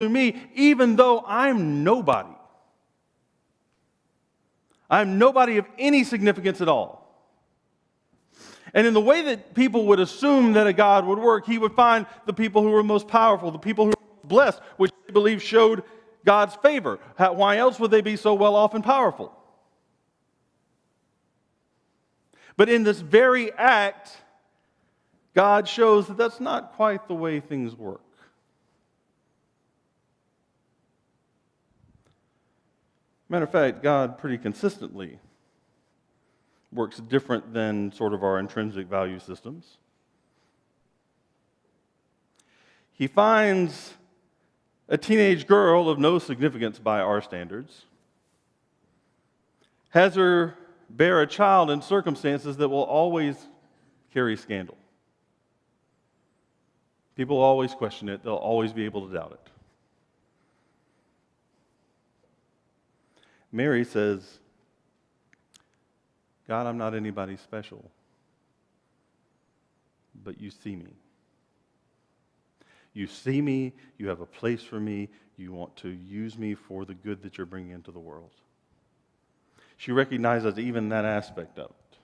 to me, even though I'm nobody. I'm nobody of any significance at all. And in the way that people would assume that a God would work, he would find the people who were most powerful, the people who were blessed, which they believe showed God's favor. Why else would they be so well off and powerful? But in this very act, God shows that that's not quite the way things work. Matter of fact, God pretty consistently works different than sort of our intrinsic value systems. He finds a teenage girl of no significance by our standards, has her bear a child in circumstances that will always carry scandal. People will always question it. They'll always be able to doubt it. Mary says, God, I'm not anybody special, but you see me. You see me, you have a place for me, you want to use me for the good that you're bringing into the world. She recognizes even that aspect of it.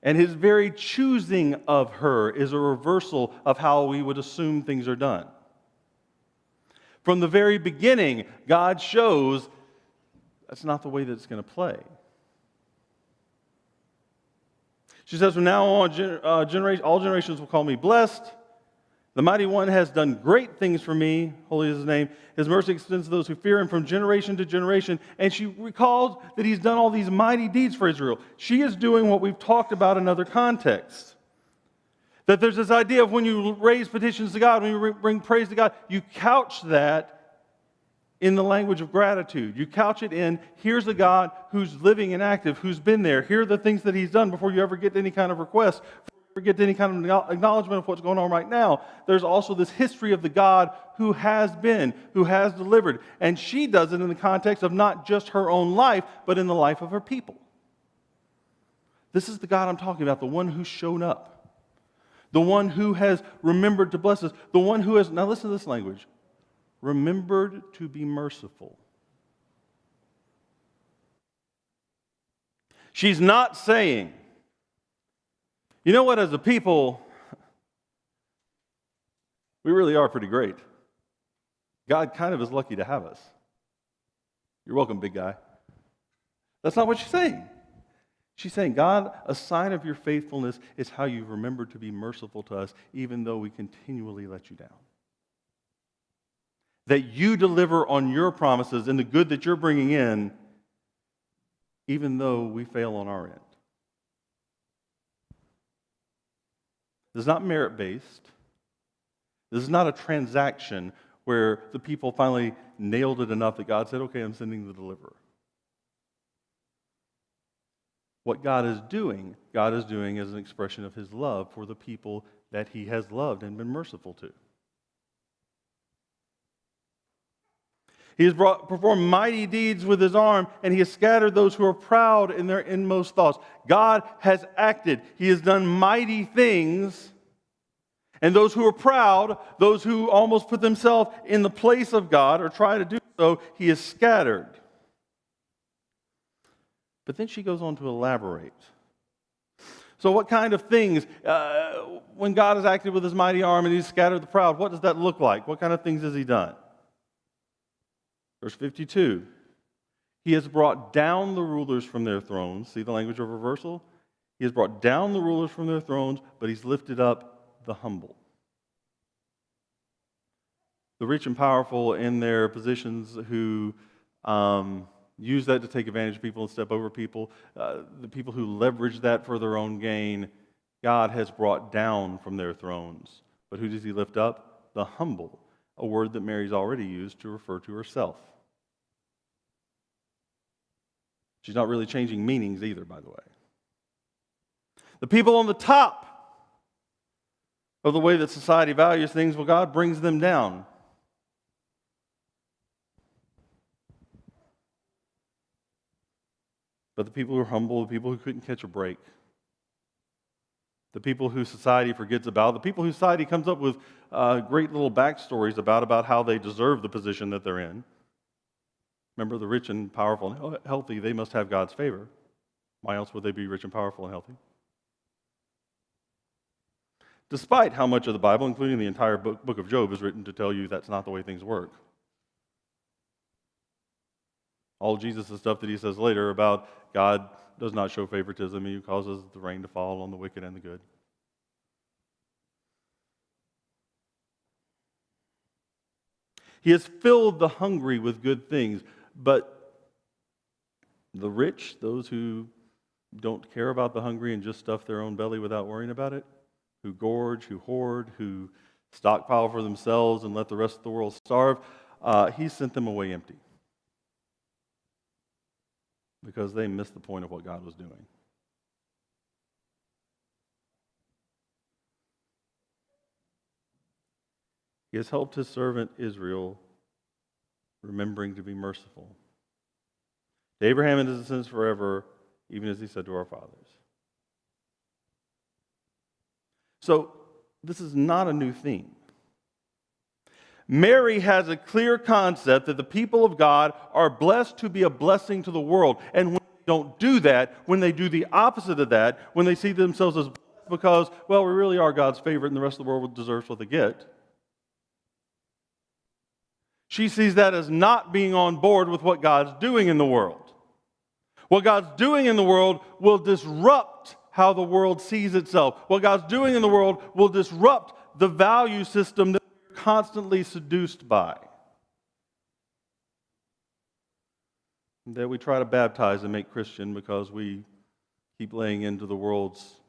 And his very choosing of her is a reversal of how we would assume things are done. From the very beginning, God shows that's not the way that it's going to play. She says, from now on, all generations will call me blessed. The Mighty One has done great things for me. Holy is his name. His mercy extends to those who fear him from generation to generation. And she recalls that he's done all these mighty deeds for Israel. She is doing what we've talked about in other contexts. That there's this idea of when you raise petitions to God, when you bring praise to God, you couch that in the language of gratitude. You couch it in, here's a God who's living and active, who's been there. Here are the things that he's done before you ever get to any kind of request, before you ever get to any kind of acknowledgement of what's going on right now. There's also this history of the God who has been, who has delivered. And she does it in the context of not just her own life, but in the life of her people. This is the God I'm talking about, the one who's shown up. The one who has remembered to bless us. The one who has, now listen to this language, remembered to be merciful. She's not saying, you know what, as a people, we really are pretty great. God kind of is lucky to have us. You're welcome, big guy. That's not what she's saying. She's saying, God, a sign of your faithfulness is how you've remembered to be merciful to us, even though we continually let you down. That you deliver on your promises and the good that you're bringing in, even though we fail on our end. This is not merit-based. This is not a transaction where the people finally nailed it enough that God said, okay, I'm sending the deliverer. What God is doing as an expression of his love for the people that he has loved and been merciful to. He has performed mighty deeds with his arm, and he has scattered those who are proud in their inmost thoughts. God has acted. He has done mighty things. And those who are proud, those who almost put themselves in the place of God or try to do so, he has scattered. But then she goes on to elaborate. So what kind of things, when God has acted with his mighty arm and he's scattered the proud, what does that look like? What kind of things has he done? Verse 52, he has brought down the rulers from their thrones. See the language of reversal? He has brought down the rulers from their thrones, but he's lifted up the humble. The rich and powerful in their positions who use that to take advantage of people and step over people, the people who leverage that for their own gain, God has brought down from their thrones. But who does he lift up? The humble, a word that Mary's already used to refer to herself. She's not really changing meanings either, by the way. The people on the top of the way that society values things, well, God brings them down. But the people who are humble, the people who couldn't catch a break, the people who society forgets about, the people who society comes up with great little backstories about how they deserve the position that they're in. Remember, the rich and powerful and healthy, they must have God's favor. Why else would they be rich and powerful and healthy? Despite how much of the Bible, including the entire book of Job, is written to tell you that's not the way things work. All Jesus' stuff that he says later about God does not show favoritism, he causes the rain to fall on the wicked and the good. He has filled the hungry with good things, but the rich, those who don't care about the hungry and just stuff their own belly without worrying about it, who gorge, who hoard, who stockpile for themselves and let the rest of the world starve, he sent them away empty because they missed the point of what God was doing. He has helped his servant Israel, remembering to be merciful to Abraham and his descendants forever, even as he said to our fathers. So, this is not a new theme. Mary has a clear concept that the people of God are blessed to be a blessing to the world. And when they don't do that, when they do the opposite of that, when they see themselves as blessed because, well, we really are God's favorite and the rest of the world deserves what they get, she sees that as not being on board with what God's doing in the world. What God's doing in the world will disrupt how the world sees itself. What God's doing in the world will disrupt the value system that we're constantly seduced by, that we try to baptize and make Christian because we keep laying into the world's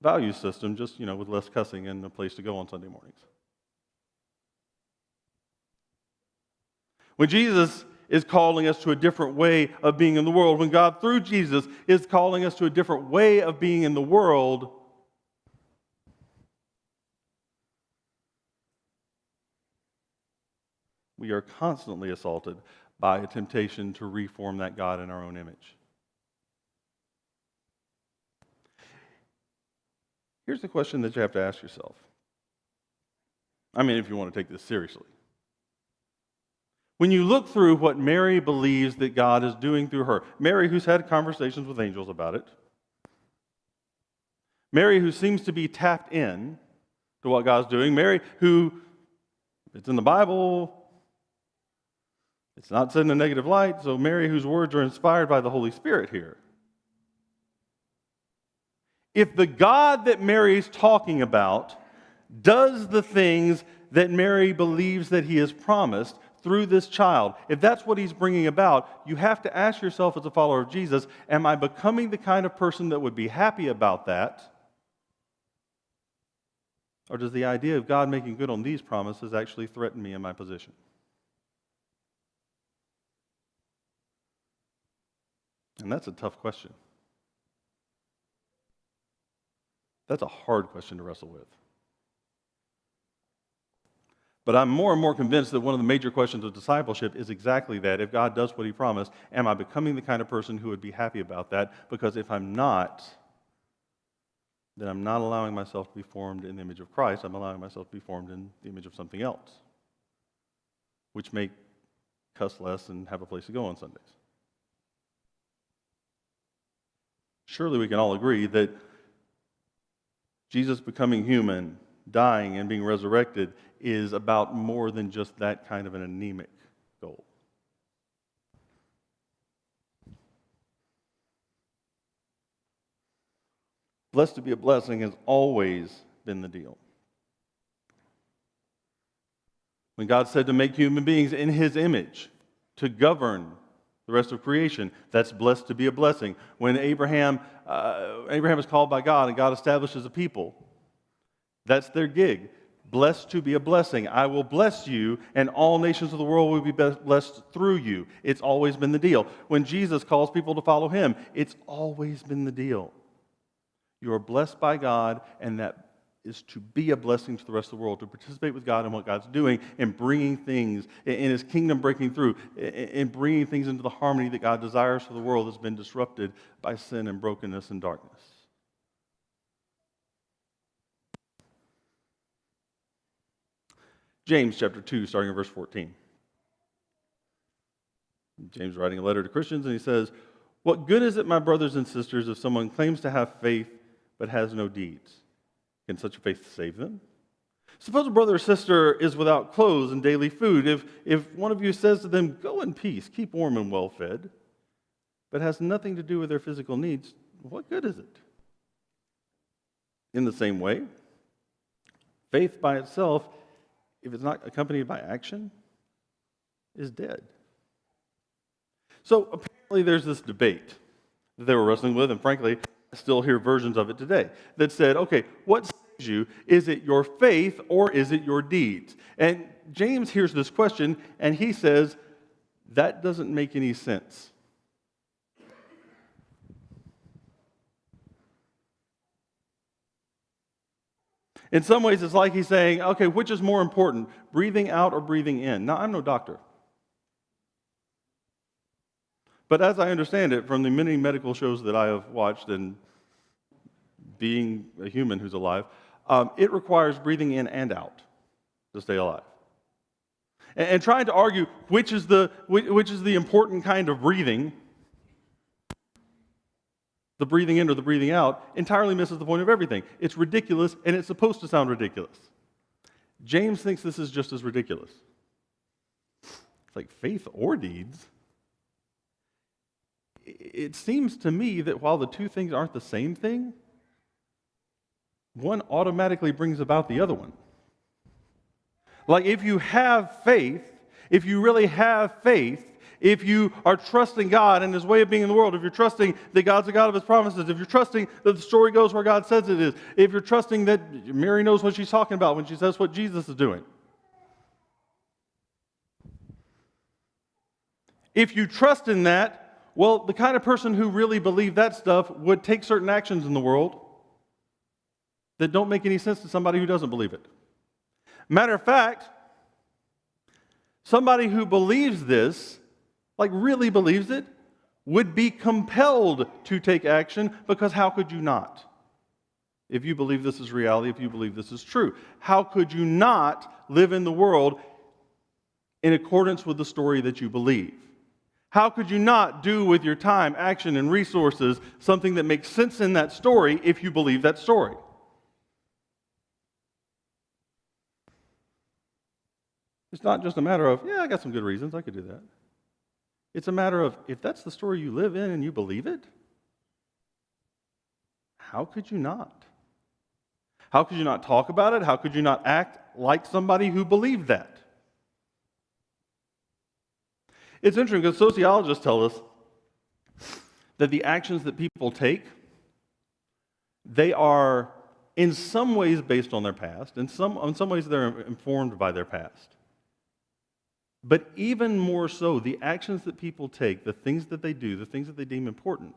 value system, just, with less cussing and a place to go on Sunday mornings. When Jesus is calling us to a different way of being in the world, when God, through Jesus, is calling us to a different way of being in the world, we are constantly assaulted by a temptation to reform that God in our own image. Here's the question that you have to ask yourself. If you want to take this seriously. When you look through what Mary believes that God is doing through her, Mary who's had conversations with angels about it, Mary who seems to be tapped in to what God's doing, Mary who, it's in the Bible, it's not said in a negative light, so Mary whose words are inspired by the Holy Spirit here. If the God that Mary's talking about does the things that Mary believes that he has promised through this child, if that's what he's bringing about, you have to ask yourself as a follower of Jesus, am I becoming the kind of person that would be happy about that? Or does the idea of God making good on these promises actually threaten me in my position? And that's a tough question. That's a hard question to wrestle with. But I'm more and more convinced that one of the major questions of discipleship is exactly that. If God does what he promised, am I becoming the kind of person who would be happy about that? Because if I'm not, then I'm not allowing myself to be formed in the image of Christ. I'm allowing myself to be formed in the image of something else, which may cuss less and have a place to go on Sundays. Surely we can all agree that Jesus becoming human, dying and being resurrected is about more than just that kind of an anemic goal. Blessed to be a blessing has always been the deal. When God said to make human beings in his image, to govern the rest of creation, that's blessed to be a blessing. When Abraham is called by God and God establishes a people, that's their gig. Blessed to be a blessing. I will bless you, and all nations of the world will be blessed through you. It's always been the deal. When Jesus calls people to follow him, it's always been the deal. You are blessed by God, and that is to be a blessing to the rest of the world, to participate with God in what God's doing and bringing things, in his kingdom breaking through, and bringing things into the harmony that God desires for the world that's been disrupted by sin and brokenness and darkness. James chapter 2, starting in verse 14. James writing a letter to Christians, and he says, "What good is it, my brothers and sisters, if someone claims to have faith but has no deeds? Can such a faith save them? Suppose a brother or sister is without clothes and daily food. If one of you says to them, 'Go in peace, keep warm and well fed,' but has nothing to do with their physical needs, what good is it? In the same way, faith by itself, if it's not accompanied by action, is dead." So apparently there's this debate that they were wrestling with, and frankly, I still hear versions of it today, that said, okay, what saves you? Is it your faith or is it your deeds? And James hears this question, and he says, that doesn't make any sense. In some ways, it's like he's saying, okay, which is more important, breathing out or breathing in? Now, I'm no doctor. But as I understand it, from the many medical shows that I have watched and being a human who's alive, it requires breathing in and out to stay alive. And trying to argue which is the important kind of breathing, the breathing in or the breathing out, entirely misses the point of everything. It's ridiculous, and it's supposed to sound ridiculous. James thinks this is just as ridiculous. It's like faith or deeds. It seems to me that while the two things aren't the same thing, one automatically brings about the other one. Like if you have faith, if you really have faith, if you are trusting God and His way of being in the world, if you're trusting that God's a God of His promises, if you're trusting that the story goes where God says it is, if you're trusting that Mary knows what she's talking about when she says what Jesus is doing. If you trust in that, well, the kind of person who really believed that stuff would take certain actions in the world that don't make any sense to somebody who doesn't believe it. Matter of fact, somebody who believes this, like really believes it, would be compelled to take action, because how could you not? If you believe this is reality, if you believe this is true, how could you not live in the world in accordance with the story that you believe? How could you not do with your time, action, and resources something that makes sense in that story if you believe that story? It's not just a matter of, yeah, I got some good reasons, I could do that. It's a matter of, if that's the story you live in and you believe it, how could you not? How could you not talk about it? How could you not act like somebody who believed that? It's interesting because sociologists tell us that the actions that people take, they are in some ways based on their past, in some ways they're informed by their past. But even more so, the actions that people take, the things that they do, the things that they deem important,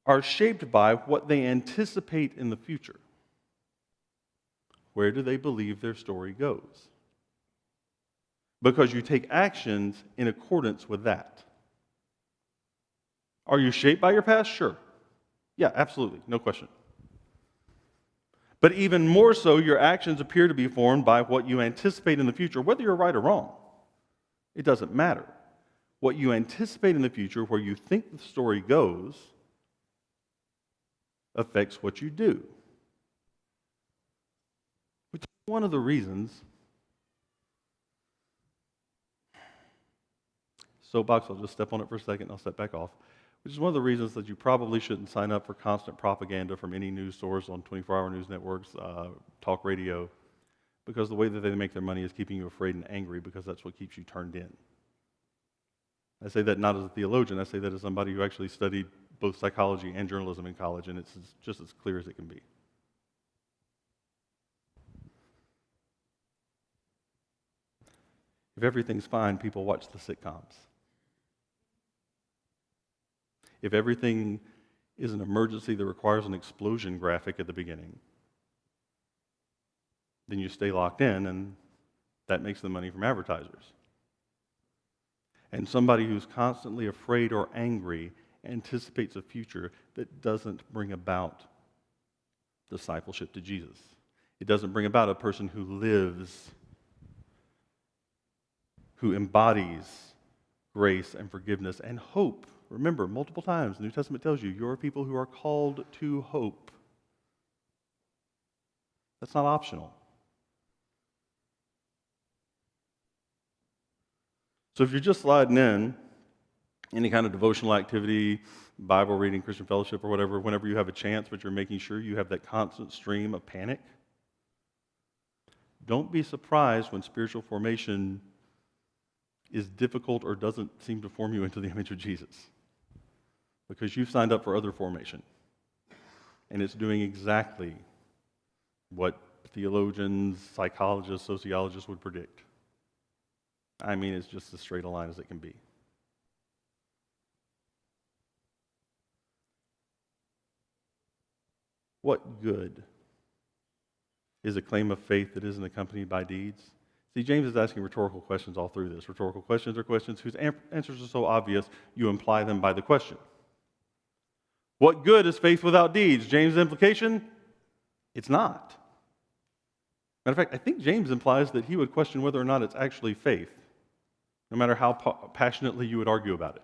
are shaped by what they anticipate in the future. Where do they believe their story goes? Because you take actions in accordance with that. Are you shaped by your past? Sure. Yeah, absolutely. No question. But even more so, your actions appear to be formed by what you anticipate in the future, whether you're right or wrong. It doesn't matter. What you anticipate in the future, where you think the story goes, affects what you do. Which is one of the reasons. Soapbox, I'll just step on it for a second and I'll step back off. Which is one of the reasons that you probably shouldn't sign up for constant propaganda from any news source on 24-hour news networks, talk radio, because the way that they make their money is keeping you afraid and angry, because that's what keeps you turned in. I say that not as a theologian, I say that as somebody who actually studied both psychology and journalism in college, and it's just as clear as it can be. If everything's fine, people watch the sitcoms. If everything is an emergency that requires an explosion graphic at the beginning, then you stay locked in, and that makes the money from advertisers. And somebody who's constantly afraid or angry anticipates a future that doesn't bring about discipleship to Jesus. It doesn't bring about a person who lives, who embodies grace and forgiveness and hope. Remember, multiple times the New Testament tells you, you're people who are called to hope. That's not optional. So if you're just sliding in, any kind of devotional activity, Bible reading, Christian fellowship, or whatever, whenever you have a chance, but you're making sure you have that constant stream of panic, don't be surprised when spiritual formation is difficult or doesn't seem to form you into the image of Jesus. Because you've signed up for other formation. And it's doing exactly what theologians, psychologists, sociologists would predict. I mean, it's just as straight a line as it can be. What good is a claim of faith that isn't accompanied by deeds? See, James is asking rhetorical questions all through this. Rhetorical questions are questions whose answers are so obvious, you imply them by the question. What good is faith without deeds? James' implication? It's not. Matter of fact, I think James implies that he would question whether or not it's actually faith, no matter how passionately you would argue about it.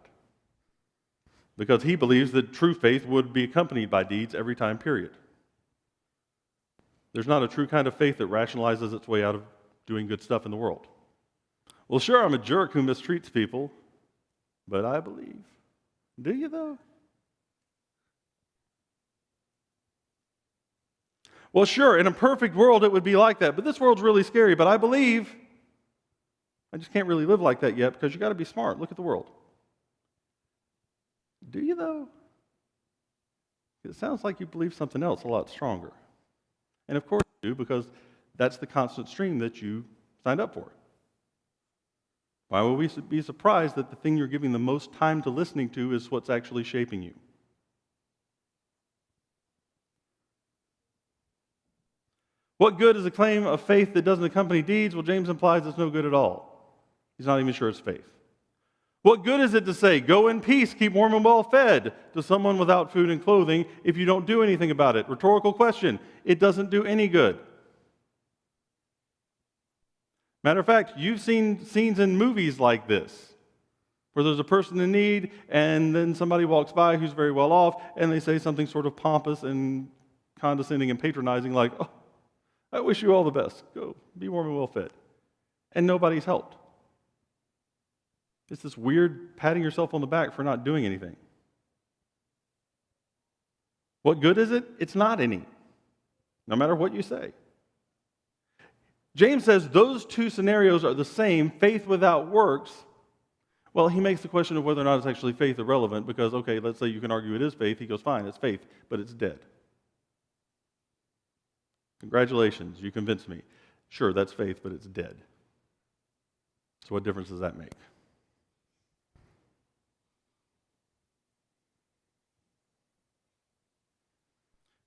Because he believes that true faith would be accompanied by deeds every time, period. There's not a true kind of faith that rationalizes its way out of doing good stuff in the world. Well, sure, I'm a jerk who mistreats people, but I believe. Do you, though? Well, sure, in a perfect world it would be like that, but this world's really scary, but I believe. I just can't really live like that yet because you got to be smart. Look at the world. Do you, though? It sounds like you believe something else a lot stronger. And of course you do, because that's the constant stream that you signed up for. Why would we be surprised that the thing you're giving the most time to listening to is what's actually shaping you? What good is a claim of faith that doesn't accompany deeds? Well, James implies it's no good at all. He's not even sure it's faith. What good is it to say, go in peace, keep warm and well fed, to someone without food and clothing if you don't do anything about it? Rhetorical question. It doesn't do any good. Matter of fact, you've seen scenes in movies like this, where there's a person in need, and then somebody walks by who's very well off, and they say something sort of pompous and condescending and patronizing, like, oh, I wish you all the best. Go, be warm and well fed. And nobody's helped. It's this weird patting yourself on the back for not doing anything. What good is it? It's not any, no matter what you say. James says those two scenarios are the same, faith without works. Well, he makes the question of whether or not it's actually faith irrelevant because, okay, let's say you can argue it is faith. He goes, fine, it's faith, but it's dead. Congratulations, you convinced me. Sure, that's faith, but it's dead. So what difference does that make?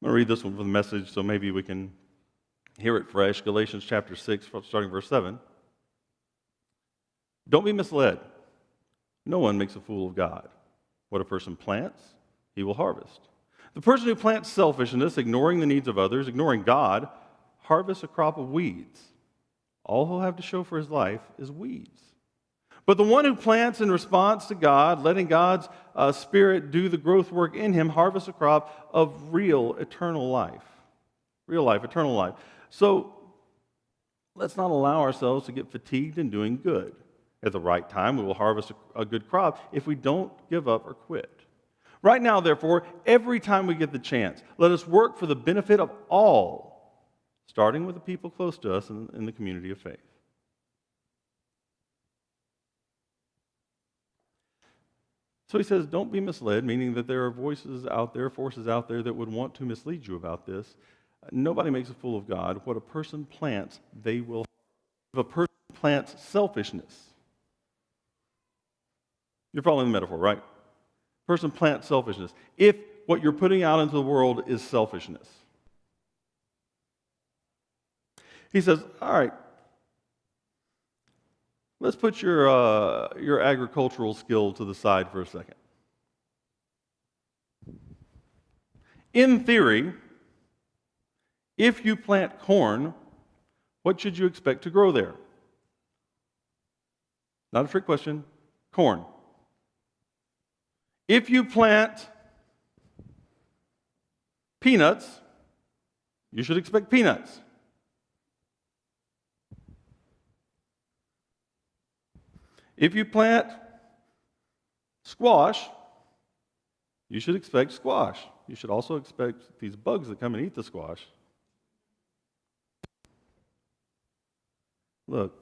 I'm going to read this one from the Message so maybe we can hear it fresh. Galatians chapter 6, starting verse 7. Don't be misled. No one makes a fool of God. What a person plants, he will harvest. The person who plants selfishness, ignoring the needs of others, ignoring God, harvests a crop of weeds. All he'll have to show for his life is weeds. But the one who plants in response to God, letting God's Spirit do the growth work in him, harvests a crop of real eternal life. Real life, eternal life. So let's not allow ourselves to get fatigued in doing good. At the right time, we will harvest a good crop if we don't give up or quit. Right now, therefore, every time we get the chance, let us work for the benefit of all, starting with the people close to us in the community of faith. So he says, don't be misled, meaning that there are voices out there, forces out there that would want to mislead you about this. Nobody makes a fool of God. What a person plants, they will. If a person plants selfishness, you're following the metaphor, right? A person plants selfishness. If what you're putting out into the world is selfishness. He says, all right, let's put your agricultural skill to the side for a second. In theory, If you plant corn, what should you expect to grow there? Not a trick question. Corn. If you plant peanuts, you should expect peanuts. If you plant squash, you should expect squash. You should also expect these bugs that come and eat the squash. Look,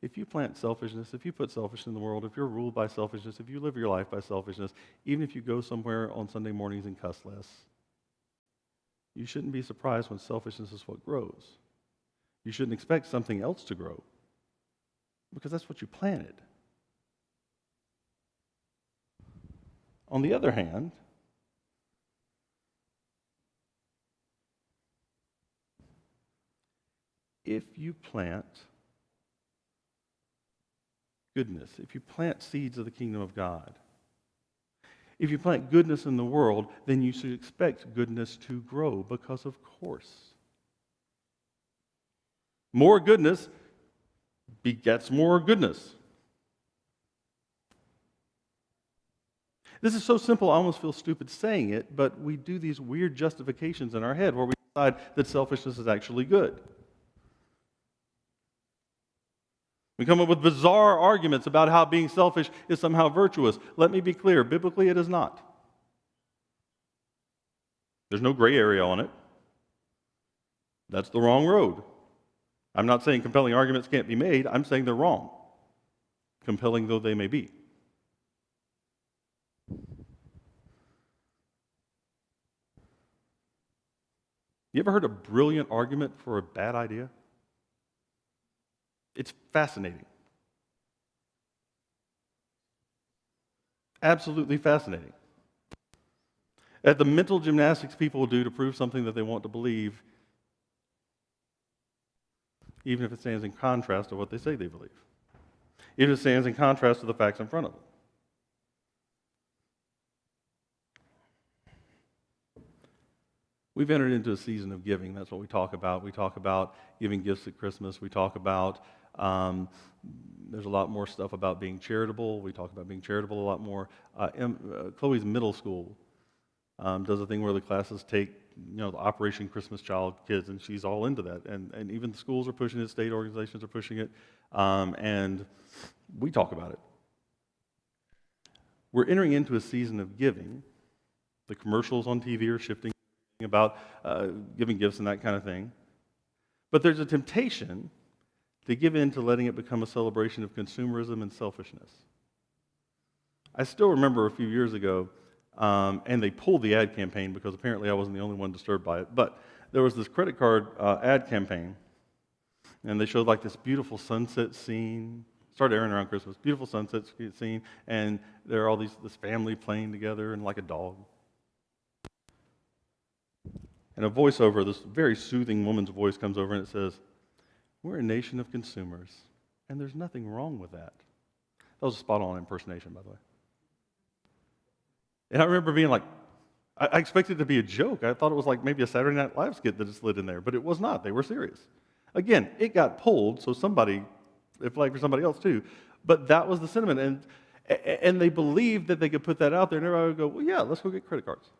if you plant selfishness, if you put selfishness in the world, if you're ruled by selfishness, if you live your life by selfishness, even if you go somewhere on Sunday mornings and cuss less, you shouldn't be surprised when selfishness is what grows. You shouldn't expect something else to grow, because that's what you planted. On the other hand, if you plant goodness, if you plant seeds of the kingdom of God, if you plant goodness in the world, then you should expect goodness to grow, because of course. More goodness begets more goodness. This is so simple, I almost feel stupid saying it, but we do these weird justifications in our head where we decide that selfishness is actually good. We come up with bizarre arguments about how being selfish is somehow virtuous. Let me be clear, biblically it is not. There's no gray area on it. That's the wrong road. I'm not saying compelling arguments can't be made, I'm saying they're wrong, compelling though they may be. You ever heard a brilliant argument for a bad idea? It's fascinating. Absolutely fascinating. At the mental gymnastics people do to prove something that they want to believe, even if it stands in contrast to what they say they believe. Even if it stands in contrast to the facts in front of them. We've entered into a season of giving. That's what we talk about. We talk about giving gifts at Christmas. We talk about, there's a lot more stuff about being charitable. We talk about being charitable a lot more. Chloe's middle school does a thing where the classes take, the Operation Christmas Child kids, and she's all into that. And even the schools are pushing it, state organizations are pushing it, and we talk about it. We're entering into a season of giving. The commercials on TV are shifting about giving gifts and that kind of thing. But there's a temptation to give in to letting it become a celebration of consumerism and selfishness. I still remember a few years ago, and they pulled the ad campaign because apparently I wasn't the only one disturbed by it, but there was this credit card ad campaign, and they showed like this beautiful sunset scene. Started airing around Christmas. Beautiful sunset scene, and there are all this family playing together and like a dog. And a voiceover, this very soothing woman's voice comes over and it says, "We're a nation of consumers, and there's nothing wrong with that." That was a spot-on impersonation, by the way. And I remember being like, I expected it to be a joke. I thought it was like maybe a Saturday Night Live skit that had slid in there, but it was not. They were serious. Again, it got pulled, so it flagged for somebody else too. But that was the sentiment, and they believed that they could put that out there, and everybody would go, "Well, yeah, let's go get credit cards."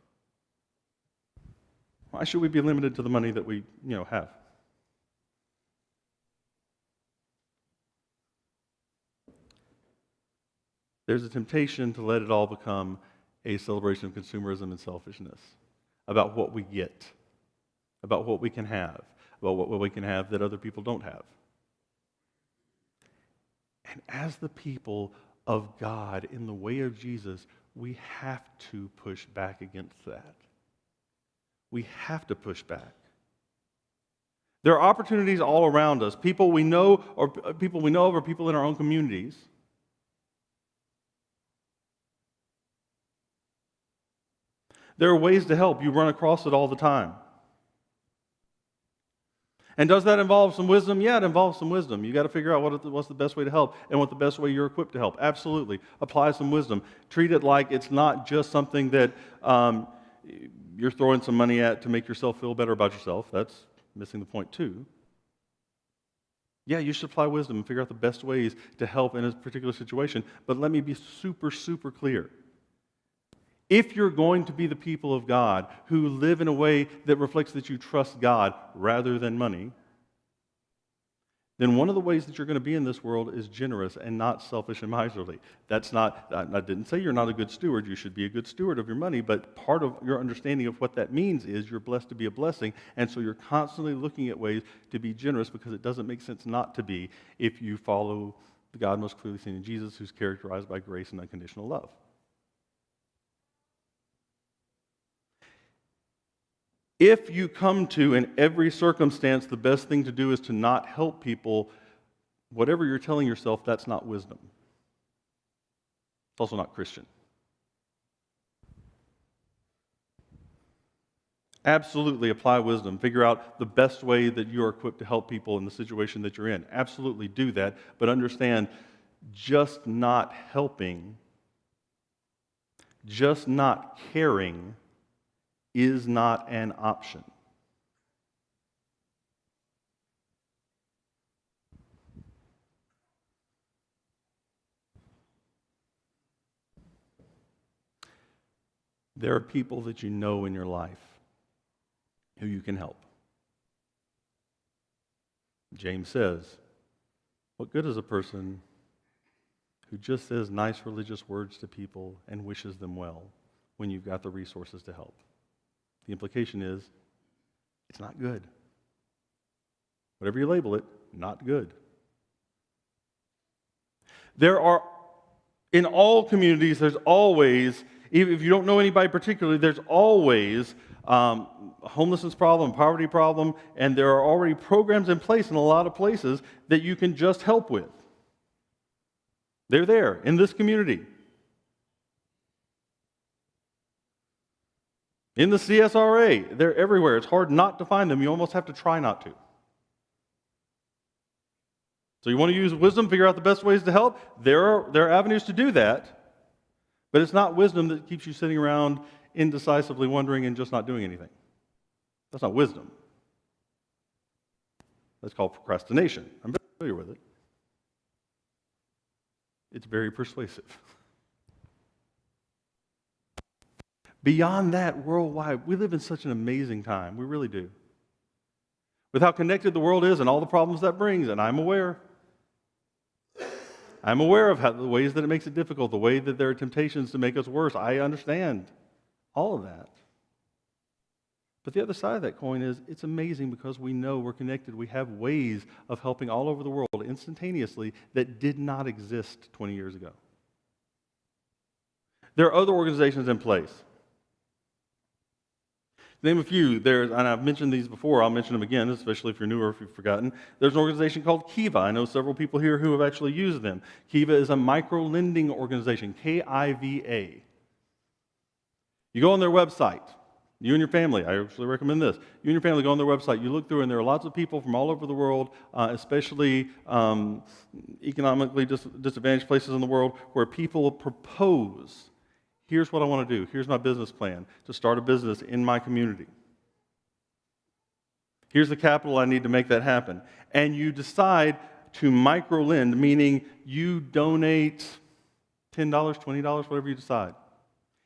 Why should we be limited to the money that we, have? There's a temptation to let it all become a celebration of consumerism and selfishness, about what we get, about what we can have, about what we can have that other people don't have. And as the people of God in the way of Jesus, we have to push back against that. We have to push back. There are opportunities all around us. People we know of or people in our own communities. There are ways to help. You run across it all the time. And does that involve some wisdom? Yeah, it involves some wisdom. You got to figure out what's the best way to help and what the best way you're equipped to help. Absolutely. Apply some wisdom. Treat it like it's not just something that you're throwing some money at to make yourself feel better about yourself. That's missing the point too. Yeah, you should apply wisdom and figure out the best ways to help in a particular situation. But let me be super, super clear. If you're going to be the people of God who live in a way that reflects that you trust God rather than money, then one of the ways that you're going to be in this world is generous and not selfish and miserly. That's not, I didn't say you're not a good steward. You should be a good steward of your money, but part of your understanding of what that means is you're blessed to be a blessing, and so you're constantly looking at ways to be generous because it doesn't make sense not to be if you follow the God most clearly seen in Jesus, who's characterized by grace and unconditional love. If you come to, in every circumstance, the best thing to do is to not help people, whatever you're telling yourself, that's not wisdom. It's also not Christian. Absolutely apply wisdom. Figure out the best way that you are equipped to help people in the situation that you're in. Absolutely do that, but understand, just not helping, just not caring, is not an option. There are people that you know in your life who you can help. James says, what good is a person who just says nice religious words to people and wishes them well when you've got the resources to help? The implication is, it's not good. Whatever you label it, not good. There are, in all communities, there's always, even if you don't know anybody particularly, there's always a homelessness problem, poverty problem, and there are already programs in place in a lot of places that you can just help with. They're there in this community. In the CSRA, they're everywhere. It's hard not to find them. You almost have to try not to. So you want to use wisdom, figure out the best ways to help? There are avenues to do that, but it's not wisdom that keeps you sitting around indecisively wondering and just not doing anything. That's not wisdom. That's called procrastination. I'm very familiar with it. It's very persuasive. Beyond that, worldwide, we live in such an amazing time. We really do. With how connected the world is and all the problems that brings, and I'm aware. I'm aware of the ways that it makes it difficult, the way that there are temptations to make us worse. I understand all of that. But the other side of that coin is it's amazing because we know we're connected. We have ways of helping all over the world instantaneously that did not exist 20 years ago. There are other organizations in place. Name a few. And I've mentioned these before. I'll mention them again, especially if you're new or if you've forgotten. There's an organization called Kiva. I know several people here who have actually used them. Kiva is a micro-lending organization, Kiva. You go on their website. You and your family, I actually recommend this. You and your family go on their website. You look through, and there are lots of people from all over the world, especially economically disadvantaged places in the world, where people propose, here's what I want to do. Here's my business plan to start a business in my community. Here's the capital I need to make that happen. And you decide to micro-lend, meaning you donate $10, $20, whatever you decide.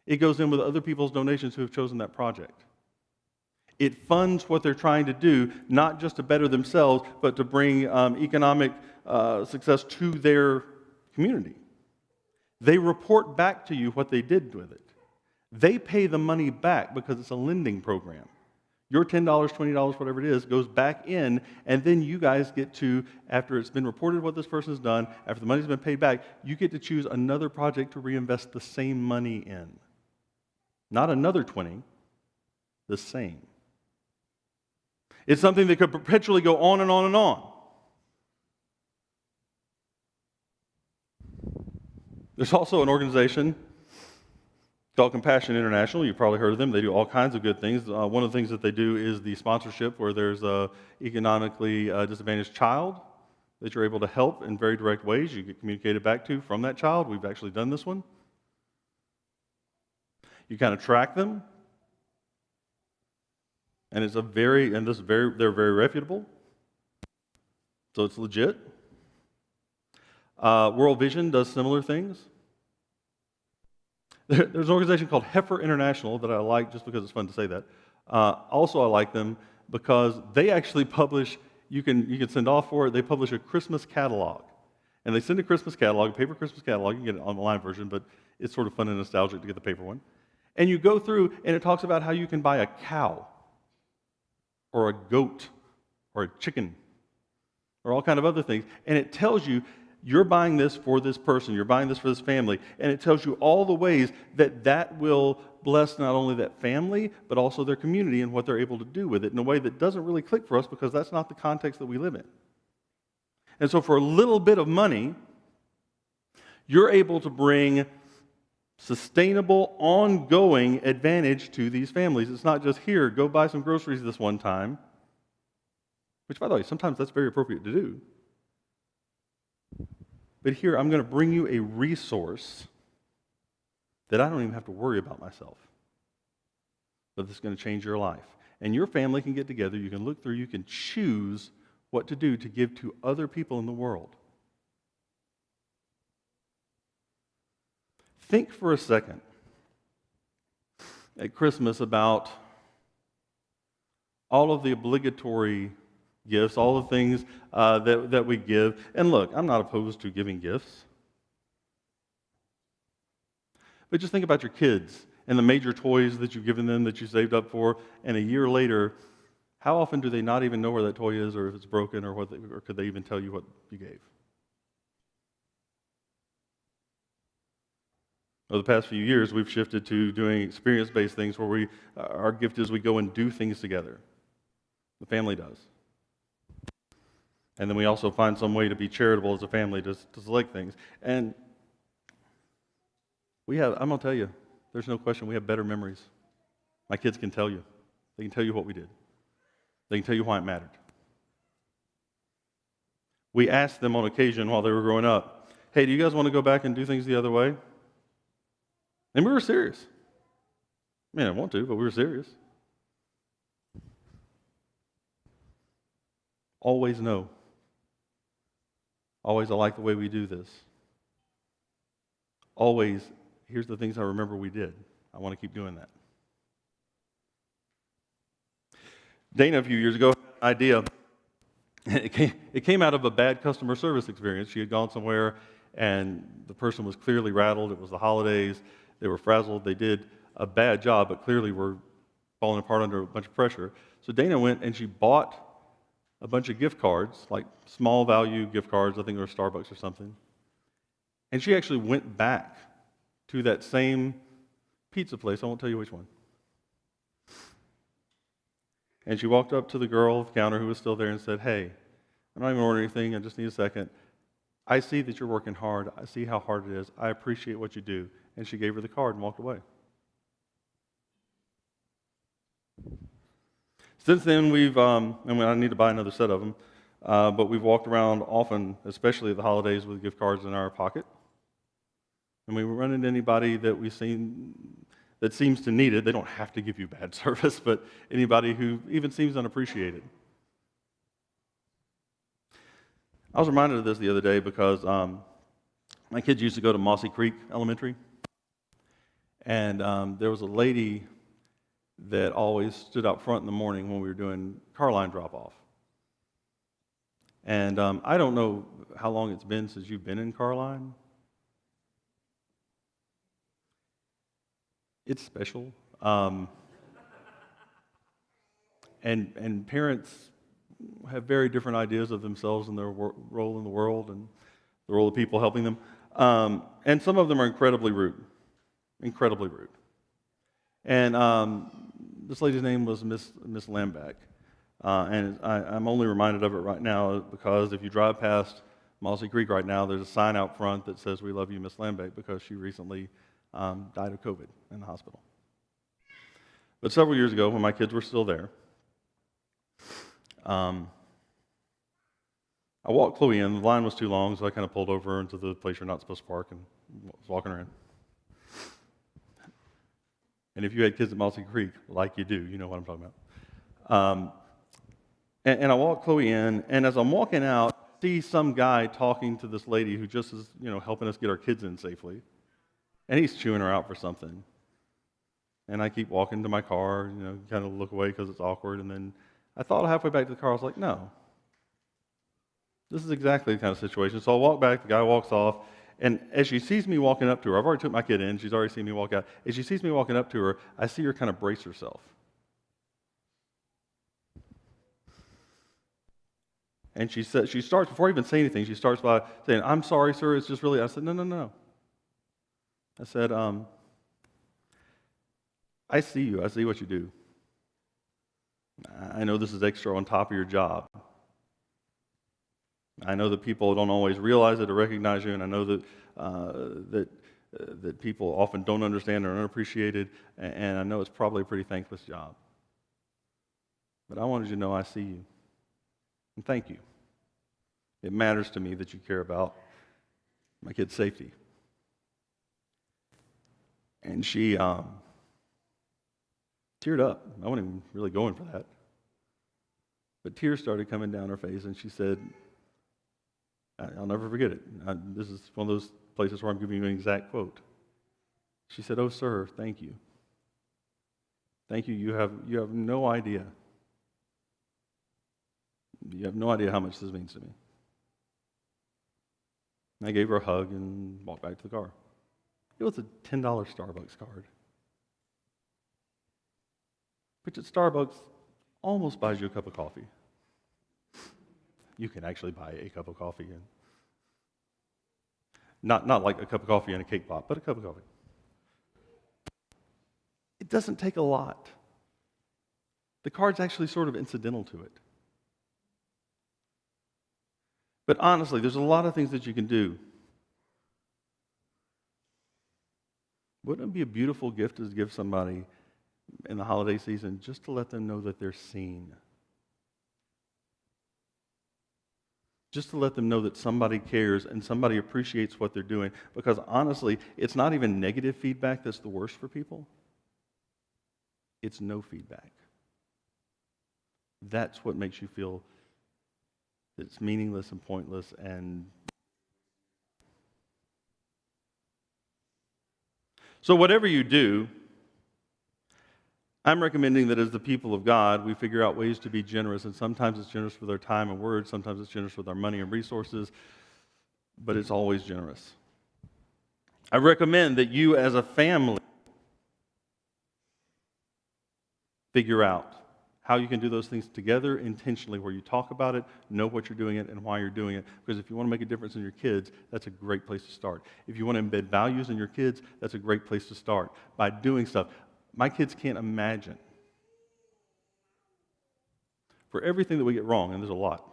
It goes in with other people's donations who have chosen that project. It funds what they're trying to do, not just to better themselves, but to bring economic success to their community. They report back to you what they did with it. They pay the money back because it's a lending program. Your $10, $20, whatever it is, goes back in, and then you guys get to, after it's been reported what this person's done, after the money's been paid back, you get to choose another project to reinvest the same money in. Not another 20, the same. It's something that could perpetually go on and on and on. There's also an organization called Compassion International. You've probably heard of them. They do all kinds of good things. One of the things that they do is the sponsorship where there's an economically disadvantaged child that you're able to help in very direct ways. You get communicated back to from that child. We've actually done this one. You kind of track them. and they're very reputable, so it's legit. World Vision does similar things. There's an organization called Heifer International that I like just because it's fun to say that. Also, I like them because they actually publish, you can send off for it, they publish a Christmas catalog. And they send a Christmas catalog, a paper Christmas catalog. You can get an online version, but it's sort of fun and nostalgic to get the paper one. And you go through, and it talks about how you can buy a cow, or a goat, or a chicken, or all kind of other things. And it tells you, you're buying this for this person, you're buying this for this family, and it tells you all the ways that will bless not only that family, but also their community and what they're able to do with it in a way that doesn't really click for us because that's not the context that we live in. And so for a little bit of money, you're able to bring sustainable, ongoing advantage to these families. It's not just, here, go buy some groceries this one time, which, by the way, sometimes that's very appropriate to do. But here, I'm going to bring you a resource that I don't even have to worry about myself, but that's going to change your life. And your family can get together, you can look through, you can choose what to do to give to other people in the world. Think for a second at Christmas about all of the obligatory gifts, all the things that we give. And look, I'm not opposed to giving gifts. But just think about your kids and the major toys that you've given them that you saved up for, and a year later, how often do they not even know where that toy is, or if it's broken, or could they even tell you what you gave? Over the past few years, we've shifted to doing experience-based things where our gift is we go and do things together. The family does. And then we also find some way to be charitable as a family to select things. And I'm going to tell you, there's no question we have better memories. My kids can tell you. They can tell you what we did. They can tell you why it mattered. We asked them on occasion while they were growing up, hey, do you guys want to go back and do things the other way? And we were serious. I mean, I want to, but we were serious. Always no. Always, I like the way we do this. Always, here's the things I remember we did. I want to keep doing that. Dana, a few years ago, had an idea. It came out of a bad customer service experience. She had gone somewhere, and the person was clearly rattled. It was the holidays. They were frazzled. They did a bad job, but clearly were falling apart under a bunch of pressure. So Dana went and she bought a bunch of gift cards, like small value gift cards. I think they were Starbucks or something. And she actually went back to that same pizza place. I won't tell you which one. And she walked up to the girl at the counter who was still there and said, hey, I'm not even ordering anything. I just need a second. I see that you're working hard. I see how hard it is. I appreciate what you do. And she gave her the card and walked away. Since then, I need to buy another set of them, but we've walked around often, especially at the holidays, with gift cards in our pocket. And we run into anybody that seems to need it. They don't have to give you bad service, but anybody who even seems unappreciated. I was reminded of this the other day because my kids used to go to Mossy Creek Elementary, and there was a lady that always stood out front in the morning when we were doing car line drop-off. And I don't know how long it's been since you've been in car line. It's special. And parents have very different ideas of themselves and their role in the world and the role of people helping them. And some of them are incredibly rude. Incredibly rude. And this lady's name was Miss Lambeck. And I'm only reminded of it right now because if you drive past Mossy Creek right now, there's a sign out front that says, "We love you, Miss Lambeck," because she recently died of COVID in the hospital. But several years ago, when my kids were still there, I walked Chloe in. The line was too long, so I kind of pulled over into the place you're not supposed to park and was walking around. And if you had kids at Mossy Creek, like you do, you know what I'm talking about. Um, and I walk Chloe in, and as I'm walking out, I see some guy talking to this lady who just is, helping us get our kids in safely. And he's chewing her out for something. And I keep walking to my car, kind of look away because it's awkward. And then I thought halfway back to the car, I was like, no. This is exactly the kind of situation. So I walk back, the guy walks off, and as she sees me walking up to her, I've already took my kid in, she's already seen me walk out. As she sees me walking up to her, I see her kind of brace herself. And she starts, before I even say anything, she starts by saying, I'm sorry, sir, it's just really, I said, no. I said, I see you, I see what you do. I know this is extra on top of your job. I know that people don't always realize it or recognize you, and I know that people often don't understand or are unappreciated, and I know it's probably a pretty thankless job. But I wanted you to know I see you. And thank you. It matters to me that you care about my kid's safety. And she teared up. I wasn't even really going for that. But tears started coming down her face, and she said, I'll never forget it. This is one of those places where I'm giving you an exact quote. She said, "Oh, sir, thank you. Thank you. You have no idea. You have no idea how much this means to me." And I gave her a hug and walked back to the car. It was a $10 Starbucks card, which at Starbucks almost buys you a cup of coffee. You can actually buy a cup of coffee, and not like a cup of coffee in a cake pop, but a cup of coffee. It doesn't take a lot. The card's actually sort of incidental to it. But honestly, there's a lot of things that you can do. Wouldn't it be a beautiful gift to give somebody in the holiday season just to let them know that they're seen? Just to let them know that somebody cares and somebody appreciates what they're doing. Because honestly, it's not even negative feedback that's the worst for people. It's no feedback. That's what makes you feel that it's meaningless and pointless. And so whatever you do, I'm recommending that as the people of God, we figure out ways to be generous. And sometimes it's generous with our time and words. Sometimes it's generous with our money and resources. But it's always generous. I recommend that you as a family figure out how you can do those things together intentionally, where you talk about it, know what you're doing it, and why you're doing it. Because if you want to make a difference in your kids, that's a great place to start. If you want to embed values in your kids, that's a great place to start by doing stuff. My kids can't imagine, for everything that we get wrong, and there's a lot,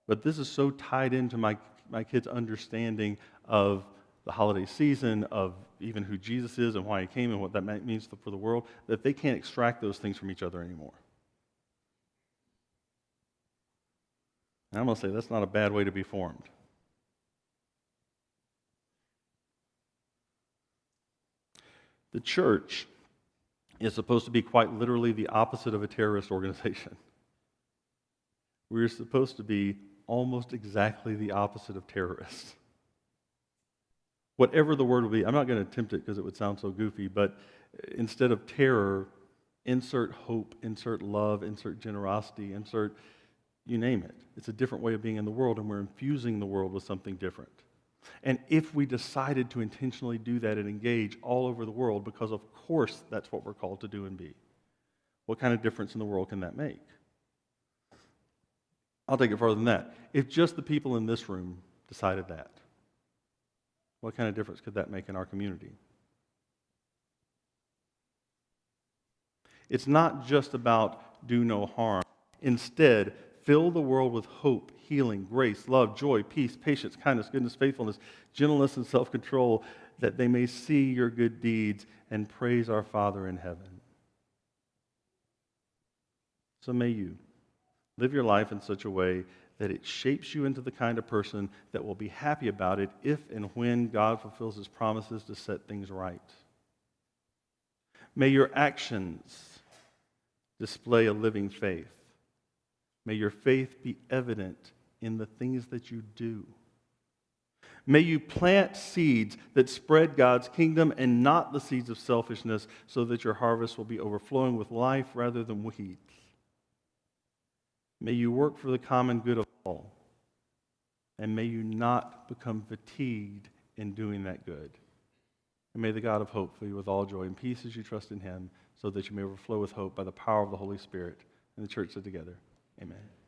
but this is so tied into my kids' understanding of the holiday season, of even who Jesus is and why he came and what that means for the world, that they can't extract those things from each other anymore. And I'm going to say that's not a bad way to be formed. The church is supposed to be quite literally the opposite of a terrorist organization. We're supposed to be almost exactly the opposite of terrorists. Whatever the word will be, I'm not going to attempt it because it would sound so goofy, but instead of terror, insert hope, insert love, insert generosity, insert, you name it. It's a different way of being in the world, and we're infusing the world with something different. And if we decided to intentionally do that and engage all over the world, because of course that's what we're called to do and be, what kind of difference in the world can that make? I'll take it further than that. If just the people in this room decided that, what kind of difference could that make in our community? It's not just about do no harm. Instead, fill the world with hope, healing, grace, love, joy, peace, patience, kindness, goodness, faithfulness, gentleness, and self-control, that they may see your good deeds and praise our Father in heaven. So may you live your life in such a way that it shapes you into the kind of person that will be happy about it if and when God fulfills his promises to set things right. May your actions display a living faith. May your faith be evident in the things that you do. May you plant seeds that spread God's kingdom and not the seeds of selfishness, so that your harvest will be overflowing with life rather than weeds. May you work for the common good of all, and may you not become fatigued in doing that good. And may the God of hope fill you with all joy and peace as you trust in him, so that you may overflow with hope by the power of the Holy Spirit. And the church said together, amen.